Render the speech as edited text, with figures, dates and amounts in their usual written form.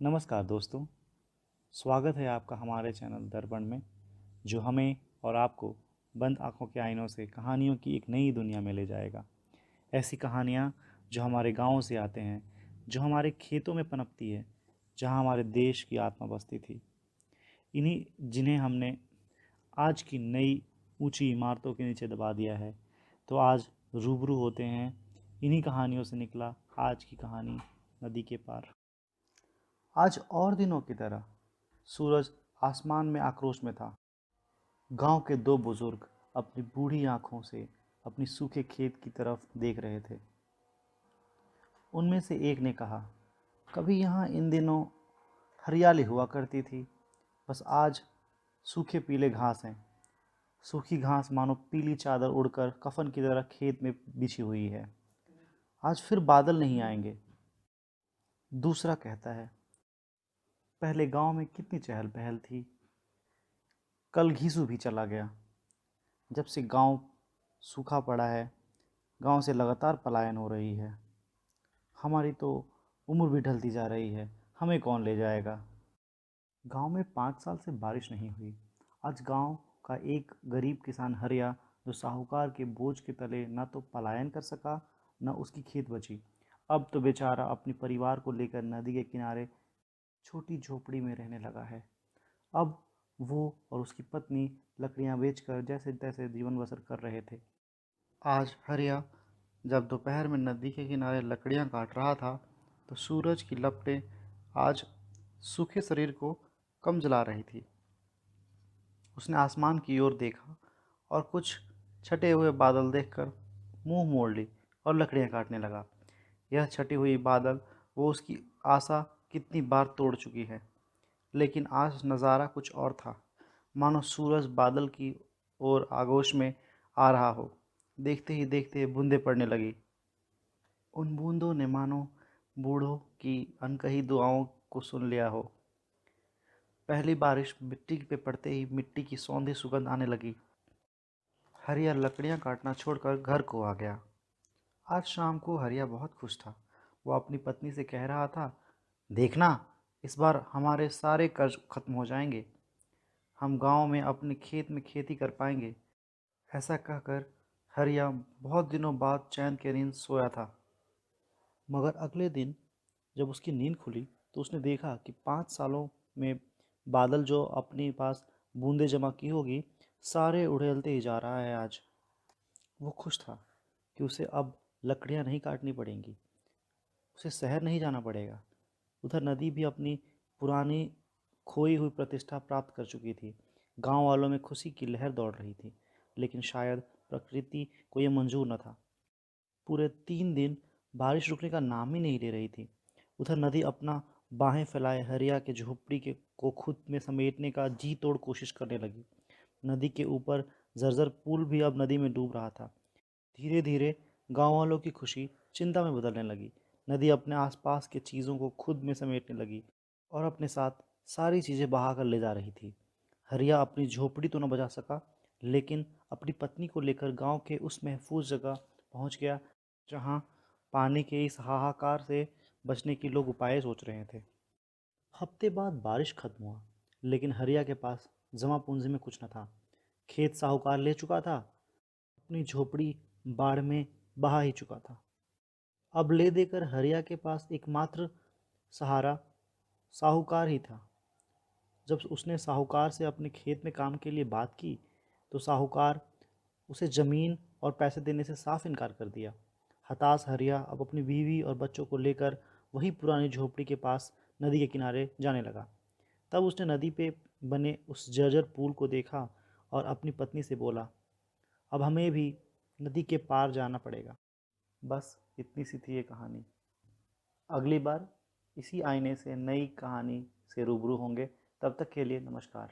नमस्कार दोस्तों। स्वागत है आपका हमारे चैनल दर्पण में, जो हमें और आपको बंद आँखों के आईनों से कहानियों की एक नई दुनिया में ले जाएगा। ऐसी कहानियाँ जो हमारे गाँव से आते हैं, जो हमारे खेतों में पनपती है, जहाँ हमारे देश की आत्मा बसती थी। इन्हीं जिन्हें हमने आज की नई ऊंची इमारतों के नीचे दबा दिया है, तो आज रूबरू होते हैं इन्हीं कहानियों से निकला आज की कहानी, नदी के पार। आज और दिनों की तरह सूरज आसमान में आक्रोश में था। गांव के दो बुजुर्ग अपनी बूढ़ी आंखों से अपनी सूखे खेत की तरफ देख रहे थे। उनमें से एक ने कहा, कभी यहाँ इन दिनों हरियाली हुआ करती थी, बस आज सूखे पीले घास हैं। सूखी घास मानो पीली चादर उड़कर कफन की तरह खेत में बिछी हुई है। आज फिर बादल नहीं आएंगे। दूसरा कहता है, पहले गांव में कितनी चहल पहल थी, कल घीसू भी चला गया। जब से गांव सूखा पड़ा है, गांव से लगातार पलायन हो रही है। हमारी तो उम्र भी ढलती जा रही है, हमें कौन ले जाएगा। गांव में 5 साल से बारिश नहीं हुई। आज गांव का एक गरीब किसान हरिया, जो साहूकार के बोझ के तले न तो पलायन कर सका, न उसकी खेत बची, अब तो बेचारा अपने परिवार को लेकर नदी के किनारे छोटी झोपड़ी में रहने लगा है। अब वो और उसकी पत्नी लकड़ियां बेचकर जैसे तैसे जीवन बसर कर रहे थे। आज हरिया जब दोपहर में नदी के किनारे लकड़ियां काट रहा था, तो सूरज की लपटें आज सूखे शरीर को कम जला रही थी। उसने आसमान की ओर देखा और कुछ छटे हुए बादल देखकर मुंह मोड़ ली और लकड़ियां काटने लगा। यह छटी हुई बादल वो उसकी आशा कितनी बार तोड़ चुकी है, लेकिन आज नज़ारा कुछ और था। मानो सूरज बादल की ओर आगोश में आ रहा हो। देखते ही देखते बूंदें पड़ने लगी। उन बूंदों ने मानो बूढ़ों की अनकही दुआओं को सुन लिया हो। पहली बारिश मिट्टी पे पड़ते ही मिट्टी की सौंधी सुगंध आने लगी। हरिया लकड़ियां काटना छोड़कर घर को आ गया। आज शाम को हरिया बहुत खुश था। वो अपनी पत्नी से कह रहा था, देखना, इस बार हमारे सारे कर्ज खत्म हो जाएंगे। हम गांव में अपने खेत में खेती कर पाएंगे। ऐसा कहकर हरिया बहुत दिनों बाद चैन की नींद सोया था। मगर अगले दिन जब उसकी नींद खुली, तो उसने देखा कि 5 सालों में बादल जो अपने पास बूंदें जमा की होगी, सारे उड़ेलते ही जा रहा है। आज वो खुश था कि उसे अब लकड़ियां नहीं काटनी पड़ेंगी, उसे शहर नहीं जाना पड़ेगा। उधर नदी भी अपनी पुरानी खोई हुई प्रतिष्ठा प्राप्त कर चुकी थी। गांव वालों में खुशी की लहर दौड़ रही थी, लेकिन शायद प्रकृति को यह मंजूर न था। पूरे 3 दिन बारिश रुकने का नाम ही नहीं ले रही थी। उधर नदी अपना बाहें फैलाए हरिया के झोपड़ी के को खुद में समेटने का जी तोड़ कोशिश करने लगी। नदी के ऊपर जर्जर पुल भी अब नदी में डूब रहा था। धीरे धीरे गांव वालों की खुशी चिंता में बदलने लगी। नदी अपने आसपास के चीज़ों को खुद में समेटने लगी और अपने साथ सारी चीज़ें बहा कर ले जा रही थी। हरिया अपनी झोपड़ी तो न बचा सका, लेकिन अपनी पत्नी को लेकर गांव के उस महफूज जगह पहुंच गया, जहां पानी के इस हाहाकार से बचने की लोग उपाय सोच रहे थे। हफ्ते बाद बारिश खत्म हुआ, लेकिन हरिया के पास जमा पूंजी में कुछ न था। खेत साहूकार ले चुका था, अपनी झोपड़ी बाढ़ में बहा ही चुका था। अब ले देकर हरिया के पास एकमात्र सहारा साहूकार ही था। जब उसने साहूकार से अपने खेत में काम के लिए बात की, तो साहूकार उसे ज़मीन और पैसे देने से साफ इनकार कर दिया। हताश हरिया अब अपनी बीवी और बच्चों को लेकर वही पुरानी झोपड़ी के पास नदी के किनारे जाने लगा। तब उसने नदी पे बने उस जर्जर पुल को देखा और अपनी पत्नी से बोला, अब हमें भी नदी के पार जाना पड़ेगा। बस इतनी सी थी ये कहानी। अगली बार इसी आईने से नई कहानी से रूबरू होंगे। तब तक के लिए नमस्कार।